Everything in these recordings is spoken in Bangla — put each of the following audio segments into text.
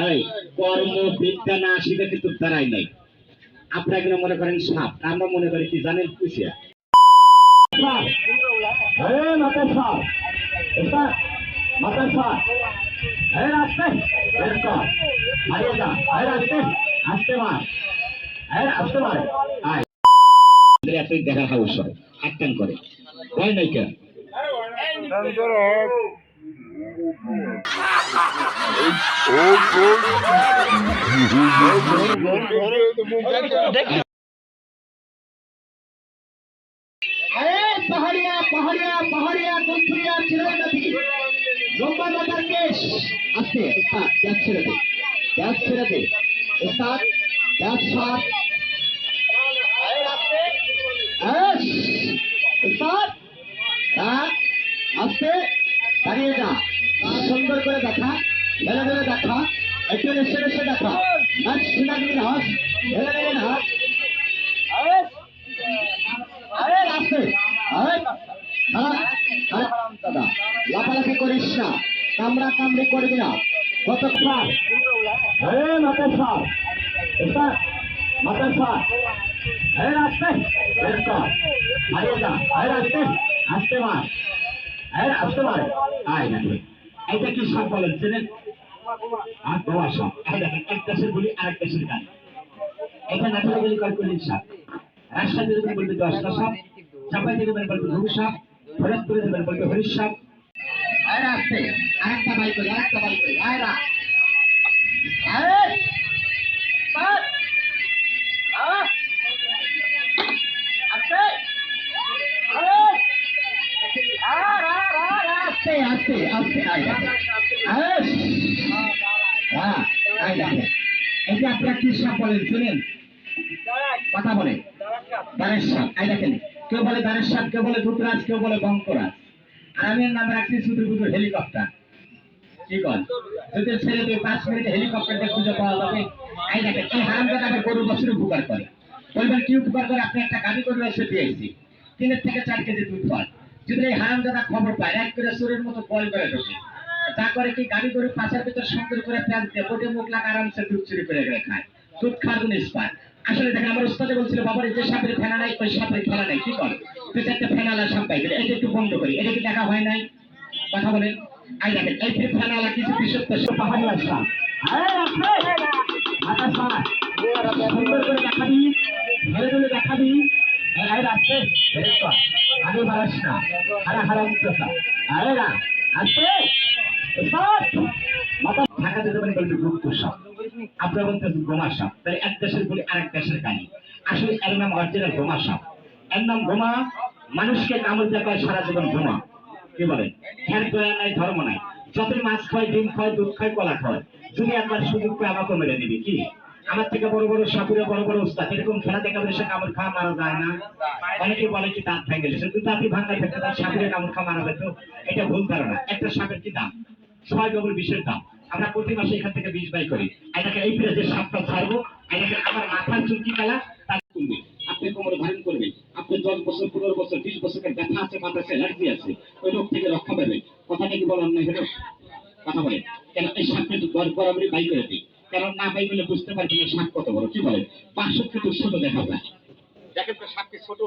এই কর্ম বিদ্যা না শিখে কিন্তু তারাই নাই। আপনারা কেন মনে করেন সাপ, আমরা মনে করি কি জানেন, কুশিয়া। মাথার সাপ, মাথার সাপ, আসতে আসতে আসতে মার, আসতে মার, দেখার হাউস হয়, একটান করে ভয় নাই কেন? পাহাড়িয়া পাহাড়িয়া পাহাড়িয়া গন্থুরিয়া চিরাই নদী লম্বা মাথার কেশ আসতে ত্যাগ ছেড়ে দে, ত্যাগ ছেড়ে দে, ত্যাগ সাপ আসতে দাঁড়িয়ে যা, সুন্দর করে দেখা, ঢেলে ঢেলে দেখা, একটু এসে এসে দেখা, নাচ সিনাগির হাস, ঢেলে ঢেলে নাচ, আসতে দাদা লাফালাফি করিস না, কামড়া কামড়ি করবি না। কত সার মাথার সার, মাথার সার, আসতে হারিয়ে যা, আসতে আসতে মার, আসতে মার, আয় না এটা কি সাপ বলেন ছিলেন? আর গোয়া সাপ, দেখেন এক দেশের বলি আরেক দেশের গান। এটা নাটকে বলি কলকলির সাপ, রাজশাহী যদি বলবে দশটা সাপ, চাপাই থেকে বলবে ঘুঘু সাপ, ফরিদপুরে দেবেন বলবে হরিশ সাপ। আসতে আরেকটা বাই করি, আরেকটা বাই করি, আয়রা আস্তে আস্তে এই যে আপনারা কি সাপ বলেন শুনেন, কথা বলে দ্বারের সাপ। এই দেখেন, কেউ বলে দ্বারের সাপ, কেউ বলে দুতরাজ, কেউ বলে বঙ্করাজ, আর আমি এর নাম রাখছি সুদূর হেলিকপ্টার। কি কর যদি ছেড়ে দিয়ে 5 মিনিটে হেলিকপ্টারটা খুঁজে পাওয়া যাবে। এই দেখেন, এই হারামজাদা গরু বছর উপকার করে, বলবেন কি উপকার করে? আপনি একটা গাড়ি করে এসে দিয়েছি 3 থেকে 4 কেজি দুধ হয়। যদি এই হারামজাদা খবর পায়, এক করে চোরের মতো বল করে ঢোকে, তা করে কি গাড়ি গরু পাশের ভিতর সুন্দর করে প্যাঁচ দিয়ে কোটে মুখ লাগা আরামসে দুধ চুরি করে খায়, দুধ খাওয়ার জিনিস পায়। আসলে দেখেন, আমার উস্তাদে বলছিল বাবার যে সাপের ফেনা নাই ওই সাপের খেলা নাই। কি করে 2-4টা ফেনালা সাপ পাই, এটা একটু বন্ধ করি, এটা কি দেখা হয় নাই? কথা বলেন। আই দেখেন, এই ফেনালা কিছু বিশুদ্ধ পাহাড়ি আসলাম, সুন্দর করে দেখাবি, ধরে ধরে দেখাবি, আসতে আগে বাড়াস না, হারাম আসতে ঢাকা দিতে পারেন বলবে গুপ্ত সাপ, আপনারা বলতেছেন গোমা সাপ। তাহলে এক দেশের বলি আরেক দেশের গাড়ি। আসলে এর নাম অরিজিনাল গোমা সাপ, এর নাম গোমা। মানুষকে কামড় দেখায় সারা জীবন গোমা। কি বলেন? খ্যার দয়া নাই, ধর্ম নাই, যতই মাছ খায়, ডিম খায়, দুধ খায়, কলা খায়, যদি একবার সুযোগ পেয়ে আমাকে মেরে দিবি। কি আমার থেকে বড় বড় সাপুরে বড় বড় উস্তাদ এরকম খেলা দেখাবে, সে কামড় খাওয়া মারা যায় না? অনেকে বলে কি দাঁত ভেঙে গেছে, কিন্তু দাঁতই ভাঙা থেকে তার সাপুরে কামড় খাওয়া মারা যেত, এটা ভুল ধারণা। একটা সাপের কি দাম? 6 ডবল বিষের দাম। আমরা প্রতি মাসে এখান থেকে 20 বাই করি। এটাকে এই যে সাপটা ছাড়বো, এটাকে আমার মাথার চুলকি কালা তার তুলবে, আপনি কোমরে ধারণ করবেন, আপনি 10 বছর 15 বছর 20 বছরের ব্যথা আছে, মাথাতে অ্যালার্জি আছে, ওই রোগ থেকে রক্ষা পাবেন। কথাটা কি বলার নাই হলো? কথা বলেন কেন? এই সাপটা একটু বরাবরই বাই করে দিই, কারণ না বাই বলে বুঝতে পারবেন না সাপ কত বড়। কি বলেন? 500 ফুট ছোট দেখা যায়। দেখেন তো সাপ কি ছোট?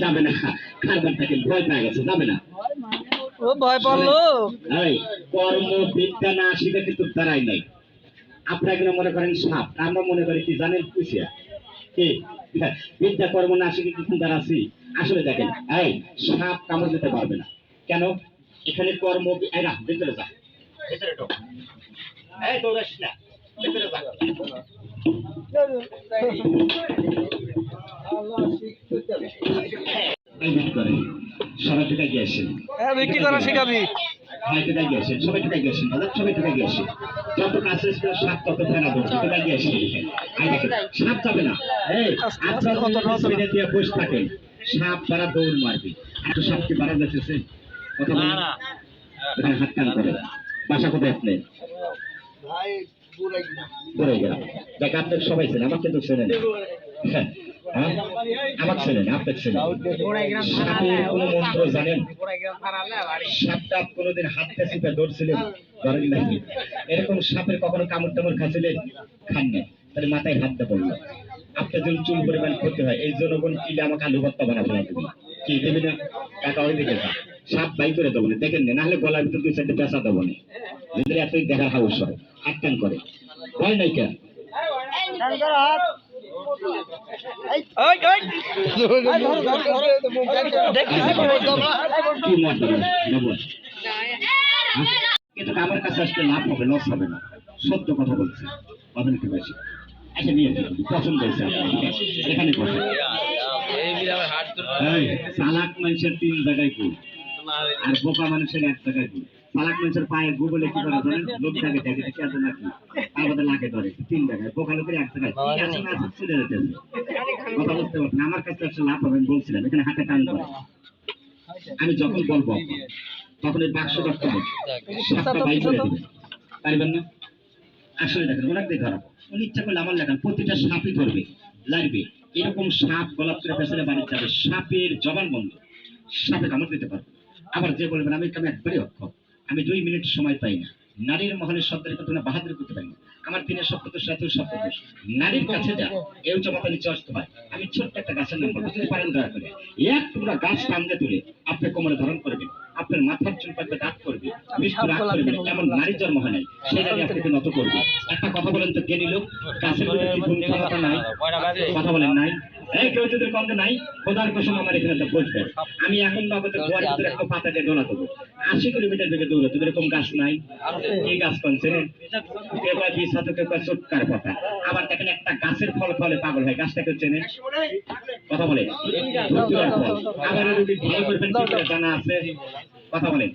যাবে না, খাবার থেকে ভয় পেয়ে গেছে, যাবে না, ও ভয় পারলো। কর্ম বিদ্যা না শিখে কিন্তু তারাই নাই। আপনারা কেন মনে করেন সাপ, আমরা মনে করি কি জানেন, কুশিয়া। কি বিদ্যা কর্ম না শিখে কিন্তু তারা আছি। আসলে দেখেন, এই সাপ কামড় দিতে পারবে না কেন? এখানে কর্ম, এরা ভেতরে যা, ভেতরে ঢোক, এই দৌড়াস না, ভেতরে যা। সবাই ঢুকে গিয়েছেন, বিক্রি করা শিখাবি, সবাই ঢুকে গিয়েছেন, সবাই ঢুকে গিয়েছে। যত কাছে সাপ তত ফেনা ধরছে, ঢুকে গিয়েছে। সাপ যাবে না, আপনারা দিয়ে বসে থাকেন, সাপ তারা দৌড় মারবে। এত সাপকে বাড়া যাচ্ছে কথা বলে হাত কান করে। বাসা কোথায় আপনি? দেখ, আপনার সবাই ছিলেন, আমাকে তো শোনেন। হ্যাঁ, হ্যাঁ? আমার ছেলে না, আপনার ছেলে। সাপের কোনো মন্ত্র জানেন? সাপটা কোনোদিন হাত চেপে ধরছিলেন? ধরেন নাকি? এরকম সাপের কখনো কামড় টামড় খাচ্ছিলেন? খান না। তাহলে মাথায় হাতটা পড়লো। আপনার যদি চুল পরিমাণ ক্ষতি হয়, এই জনগণ কিলে আমাকে আলু ভর্তা বানাবো না তুমি। কি দেবে না? টাকা ওই দিকে যা। সাপ বাই করে দেবো না, দেখেন না, নাহলে গলার ভিতর দুই চারটে পেঁচা দেবো না। যদি এতই দেখা হাউস হয়, আটকান করে। ভয় নাই কেন? ওই ওই কি মত দেবেন? নেবো। কিন্তু আমার কাছে আসলে লাভ হবে, লস হবে না। সত্য কথা বলছি। কথা নিতে পারছি। আচ্ছা নিয়ে যান। পছন্দ হয়েছে আপনার, ঠিক আছে? এখানে বসে। এই, চালাক মানুষের 3 জায়গায় কই, আর বোকা মানুষের 1 জায়গায় কই। চালাক মানুষের পায়ে গুগলে কি করে জানেন? লোক জায়গায় দেখে দেখে আছে নাকি, তার মধ্যে লাগে ধরে 3 জায়গায়, বোকা লোকের 1 জায়গায়। কি আছে না আছে চলে যেতেছে। কথা বুঝতে পারছেন? আমার কাছে আসলে লাভ হবে, আমি বলছিলাম এখানে হাতে টান করে। আমি যখন বলবো তখন এই বাক্স করতে হবে, সাপটা বাই করে দিবেন। পারবেন না? আসলে দেখেন, ওনাকে দিয়ে ধরাবো। উনি ইচ্ছা করলে আমার লেখান প্রতিটা সাপই ধরবে, লাগবে। এরকম সাপ গলাপ করে পেছনে বাড়ি যাবে, সাপের জবান বন্ধ, সাপে কামড় দিতে পারবে। আবার যে বলবেন আমি একবারই অক্ষম, আমি 2 মিনিট সময় পাই না, নারীর মহলের শব্দের কথা না বাহাদুর করতে পারি না, আমার দিনের শব্দ সাথে শব্দ নারীর কাছে যা এই উচ্চ মাথা নিচে আসতে হয়। আমি ছোট্ট একটা গাছের নাম বলতে পারেন দয়া করে, এক টুকরা গাছ টানতে তুলে আপনি কোমরে ধারণ করবেন, আপনার মাথার চুল পাতবে দাঁত করবে, মৃত্যু রাগ করবেন, এমন নারীর জন্ম হয় নাই, সেই নারী আপনাকে নত করবে। একটা কথা বলেন তো, জ্ঞানী লোক গাছের মধ্যে কি ভূমি ক্ষমতা নাই? কথা বলেন নাই? এই কেউ যদি কমতে নাই, খোদার কসম আমার এখানে তো বসবে। আমি এখন নগদের গোয়ার ভিতরে একটা পাতা দিয়ে ডোলা দেবো, 80 কিলোমিটার বেগে দৌড়াতে, এরকম গাছ নাই। এই গাছ কনছেন কেউ বা 20 হাতে, কেউ বা চটকার পাতা। আবার দেখেন একটা গাছের ফল ফলে পাগল হয়, গাছটাকে চেনেন? কথা বলেন। ধৈর্যের ফল। আবার যদি ভালো করবেন কি করে জানা আছে? কথা বলেন।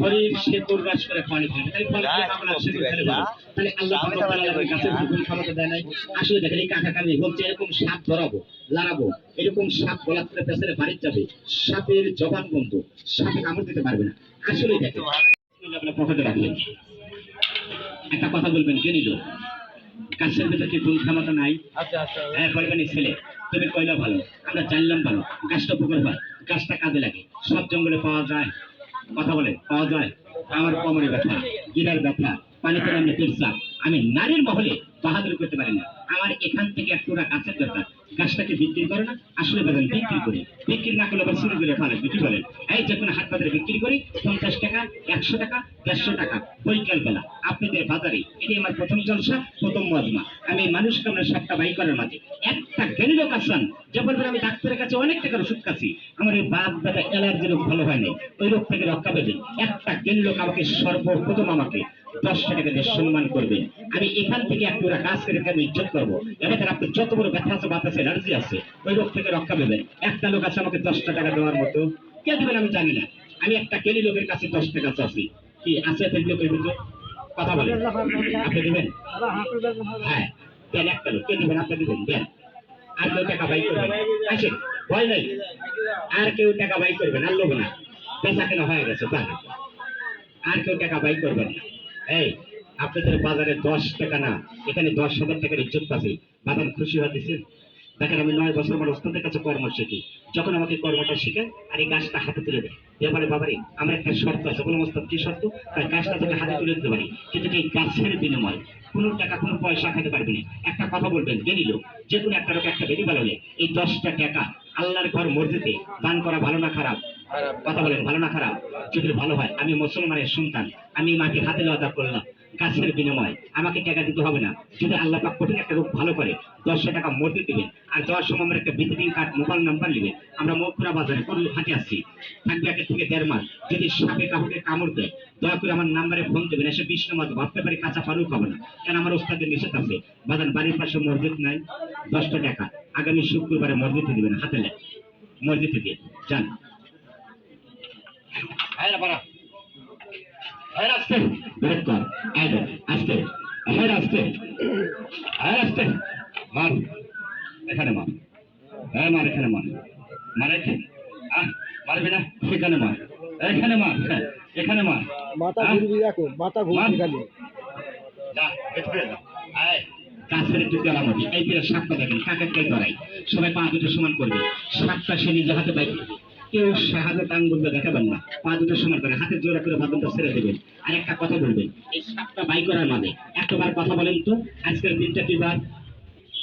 শরীর শেকড় রাশ করে পানি খায়, তাই ফল খেলে পাগল হয়, শেকড় খেলে ভালো। তাহলে আল্লাহ পাক তাআলা গাছের গুণ ক্ষমতা দেয় নাই? আসলে দেখেন এই কাকা কামি বলছে এরকম সাপ ধরাবো, লড়াবো, এরকম সাপ গলা করে পেছনে বাড়ি যাবে, সাপের জবান বন্ধ, সাপে কামড় দিতে পারবে না। আসলে দেখেন আপনার পকেটে রাখলেন, একটা কথা বলবেন, কে নিল? গাছের ভিতরে কি গুণ ক্ষমতা নাই? হ্যাঁ, কইবানি ছেলে, তুমি কইলা ভালো, আমরা জানলাম ভালো, গাছটা উপকার হয়, গাছটা কাজে লাগে, সব জঙ্গলে পাওয়া যায়। কথা বলে পাওয়া যায়। আমার কোমরে ব্যথা, গিরার ব্যথা, পানিতে নামলে পেশাব, আমি নারীর মহলে বাহাদুরি করতে পারি না। আমার এখান থেকে এক টুকরা গাছের দরকার, গাছটাকে বিক্রি করে না, আসলে বাজারে বিক্রি করি, বিক্রি না করলে আবার শুরু করে ফেলে, কি বলেন? এই যে কোনো হাট বাজারে বিক্রি করি 50 টাকা, 100 টাকা, 150 টাকা বৈকাল বেলা আপনাদের বাজারে। এটি আমার প্রথম জলসা, প্রথম মজমা। আমি মানুষকে আমরা সবটা বাই করার মাঝে একটা জ্ঞানী লোক আসলাম, যে বলবেন আমি ডাক্তারের কাছে অনেক টাকার ওষুধ খাচ্ছি, আমার এই বাদ ব্যথা অ্যালার্জি রোগ ভালো হয় নাই, ওই রোগ থেকে রক্ষা পেতে একটা জ্ঞানী লোক আমাকে সর্বপ্রথম আমাকে 10 টাকা দিয়ে সম্মান করবে। আমি এখান থেকে একটু কাজ করে আমি ইজ্জত করবো। এবার আপনি যত বড় ব্যথা আছে, বাতাসে অ্যালার্জি আছে, ওই রোগ থেকে রক্ষা পেবেন। একটা লোক আছে আমাকে 10 টাকা দেওয়ার মতো, কে দেবেন আমি জানি না। আমি একটা জ্ঞানী লোকের কাছে 10 টাকা চাচ্ছি, কি আছে এত লোকের ভিতরে? কথা বলেন, আপনি দেবেন? হ্যাঁ, দেন একটা লোক, কে দেবেন? আপনি দেবেন, দেন। আর কেউ টাকা বাই করবেন? আসেন, ভয় নাই। আর কেউ টাকা বাই করবেন? আর লোক না, পেশা কেন হয়ে গেছে, তা না। আর কেউ টাকা বাই করবেন? এই আপনাদের বাজারে 10 টাকা না, এখানে 10,000 টাকার ইজ্জত পাচ্ছি, বাজার খুশি হতেছেন? দেখেন আমি 9 বছর আমার ওস্তাদের কাছে কর্ম শিখি, যখন আমাকে কর্মটা শিখে আর এই গাছটা হাতে তুলে দেয়, এবারে বাবারে আমার একটা শর্ত আছে, কোনো ওস্তাদ কি শর্ত? তাই গাছটা তোকে হাতে তুলে দিতে পারি, কিন্তু এই গাছের বিনিময় কোনো টাকা কোনো পয়সা খেতে পারবি না। একটা কথা বলবেন, জেনে লোক, যে কোনো একটা লোক একটা বেরি বানালে এই 10টা টাকা আল্লাহর ঘর মসজিদে দান করা ভালো না খারাপ? কথা বলেন, ভালো না খারাপ? যদি ভালো হয়, আমি মুসলমানের সন্তান, আমি মাকে হাতে লওয়া করলাম, গাছের বিনিময় আমাকে টাকা দিতে হবে না। যদি আল্লাহ পাক কঠিন একটা রোগ ভালো করে 100 টাকা মসজিদ দিবেন, আর যাওয়ার সময় আমার একটা ভিজিটিং কার্ড, মোবাইল নাম্বার নেবেন। আমরা মৌপুরা বাজারে কোন হাটে আসছি, থাকবে 1 থেকে 1.5 মাস। যদি সাপে কাউকে কামড় দেয়, দয়া করে আমার নাম্বারে ফোন দেবেন, এসে 20 নম্বর ভাবতে পারি কাঁচা পারুক হবে না, কেন আমার ওস্তাদের নিষেধ আছে। বাজার বাড়ির পাশে মসজিদ নাই, 10টা টাকা আগামী শুক্রবারে মসজিদে দিবেন, হাতে লেখ মসজিদে দিয়ে যান। আসতে ব্রেক কর, আসতে আসতে আসতে মার, এখানে মার, হ্যাঁ মার, এখানে মার, মার এখানে, মারবি না, সেখানে মার, এখানে মার, এখানে মার, মাথা ঘুরবি, এখন মাথা ঘুরবি খালি, যা ভেতরে যা, আয় গাছের একটু তেলামতি এই তীরের সাপটা দেখেন কাকে ধরাই সবাই পা দুটো সমান করবে সাপটা সে নিজে হাতে বাইক কেউ শাহাদত আঙ্গুল দিয়ে দেখাবেন না পা দুটো সমান করে হাতে জোড়া করে বাদনটা ছেড়ে দেবেন আর একটা কথা বলবেন এই সাপটা বাই করার মানে একবার কথা বলেন তো আজকের দিনটা কি বার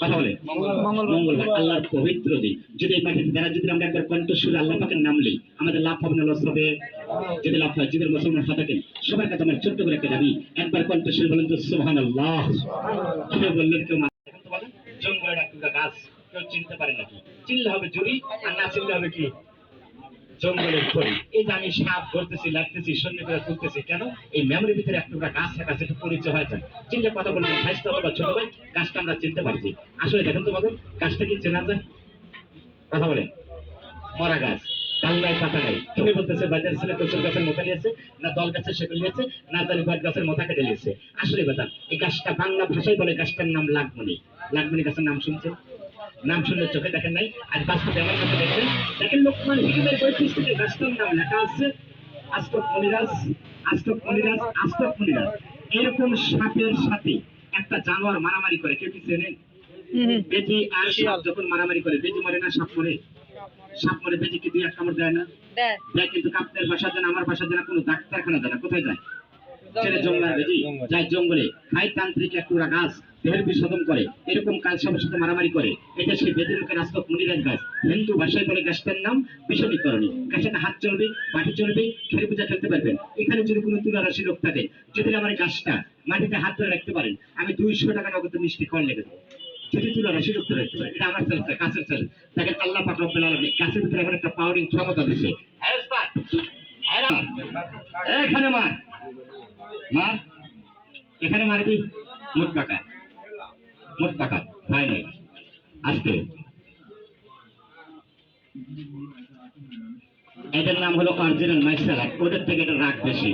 কথা বলে মঙ্গলবার আল্লাহর পবিত্র দিন যদি এই মাটিতে যারা যদি আমরা একবার কণ্ঠস্বরে আল্লাহ পাকের নাম নেই আমাদের লাভ হবে না লস হবে যদি লাভ হয় যদি মুসলমান হয়ে থাকেন সবার কাছে আমার ছোট্ট করে একটা দাবি একবার কণ্ঠস্বরে বলেন তো সুবহানাল্লাহ কেউ বললেন কেউ মাথা দেখেন তো বলেন জঙ্গলের একটা গাছ কেউ চিনতে পারে নাকি চিনলে হবে জুড়ি আর না চিনলে হবে কি জঙ্গলের পরি এই যে আমি সাপ ধরতেছি লাগতেছি শূন্য করে তুলতেছি কেন এই মেমোরির ভিতরে একটা গাছ থাকা সেটা পরিচয় হয়ে যায় চিনতে কথা বলবেন ভাইস্তা বা ছোট ভাই গাছটা আমরা চিনতে পারছি আসলে দেখেন তো বাবু গাছটা কি চেনা যায় কথা বলে মরা গাছ ডাঙ্গায় পাতা নাই তুমি বলতেছে বাজার ছেলে কচুর গাছের মোটা নিয়েছে না দল গাছের শেকল নিয়েছে না জানি বট গাছের মোটা কেটে নিয়েছে আসলে কথা এই গাছটা বাংলা ভাষায় বলে গাছটার নাম লাগমনি লাগমনি গাছের নাম শুনছেন নাম শুনলে চোখে দেখেন নাই আজ বাস্তবে আমার কাছে দেখবেন দেখেন লোকমান হিকিমের বই পুস্তকে গাছটার নাম লেখা আছে আস্তক মনিরাজ আস্তক মনিরাজ আস্তক মনিরাজ এরকম সাপের সাথে একটা জানোয়ার মারামারি করে কেউ কি চেনেন বেজি আর সাপ যখন মারামারি করে বেজি মরে না সাপ মরে সাপ মরে বেজি কি দুই এক কামড় দেয় না দেয় কিন্তু আপনার বাসা জানা আমার বাসা জানা কোনো ডাক্তারখানা জানা কোথায় যায় ছেলে জঙ্গলার বেজি যায় জঙ্গলে খাই তান্ত্রিক এক টুকরা গাছ দেহের বিশোধন করে এরকম কাজ সবার সাথে মারামারি করে এটা সেই বেদের মুখে রাস্তক মনিরাজ গাছ হিন্দু ভাষায় বলে গাছটার নাম বিষণীকরণী গাছের হাত চলবে মাটি চলবে খেলে পূজা খেলতে পারবেন এখানে যদি কোনো তুলা রাশি লোক থাকে যদি আমার গাছটা মাটিতে হাত ধরে রাখতে পারেন আমি 200 টাকা নগদ মিষ্টি কর লেগে দেবো যদি তুলা রাশি লোক রাখতে পারেন এটা আমার চেষ্টা গাছের চেষ্টা দেখেন আল্লাহ পাক রব্বুল আলামিন গাছের ভিতরে এমন একটা পাওয়ারিং ক্ষমতা দিয়েছে এখানে মার মার এখানে মারবি মুখ কাকা মুখ কাকা হয় নাই আজকে এটার নাম হলো অরিজিনাল মাইসেলা ওদের থেকে এটা রাগ বেশি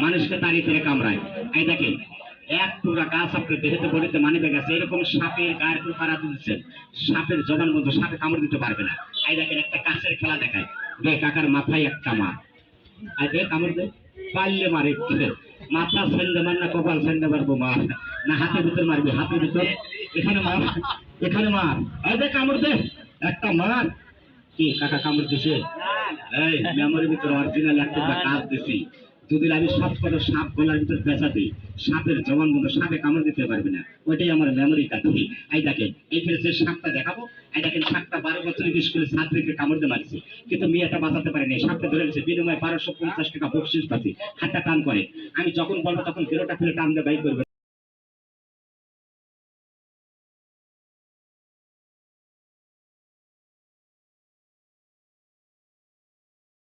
মানুষকে তাড়িয়ে থেকে কামড়ায় এই দেখেন এক টুকরা গাছ আপনার দেহেতে বলিতে মানিবে গেছে এরকম সাপের গায়ের উপর পাড়া দিচ্ছেন সাপের জবান মতো সাপে কামড় দিতে পারবে না এই দেখেন একটা কাছের খেলা দেখায় দে কাকার মাথায় একটা মার আর দে কামড় দে পারলে মারে মাথা সেন্ডে মার না কপাল সেন্ডে মারবো মার না হাতের ভিতর মারবি হাতের ভিতর এখানে মার এখানে মার এই দে কামড় দে একটা মার কি কাকা কামড় দিছে এই মেমোরির ভিতর অরিজিনাল একটা কাজ দিছি যদি আমি সব করে সাপ গলার ভিতর বেচা দিই সাপের জবান বন্ধু সাপে কামড় দিতে পারবে না ওইটাই আমার মেমোরি কাঠি এই দেখেন এইখানে যে সাপটা দেখাবো এই দেখেন সাপটা 12 বছরের স্কুলে ছাত্রীকে কামড় দিয়ে মারছে কিন্তু মেয়েটা বাঁচাতে পারেনি সাপটা ধরে গেছে বিনিময়ে 1250 টাকা বকশিস পাচ্ছি হাতটা টান করে আমি যখন বলবো তখন গেরোটা ফেলে টান দিয়ে বাই করবে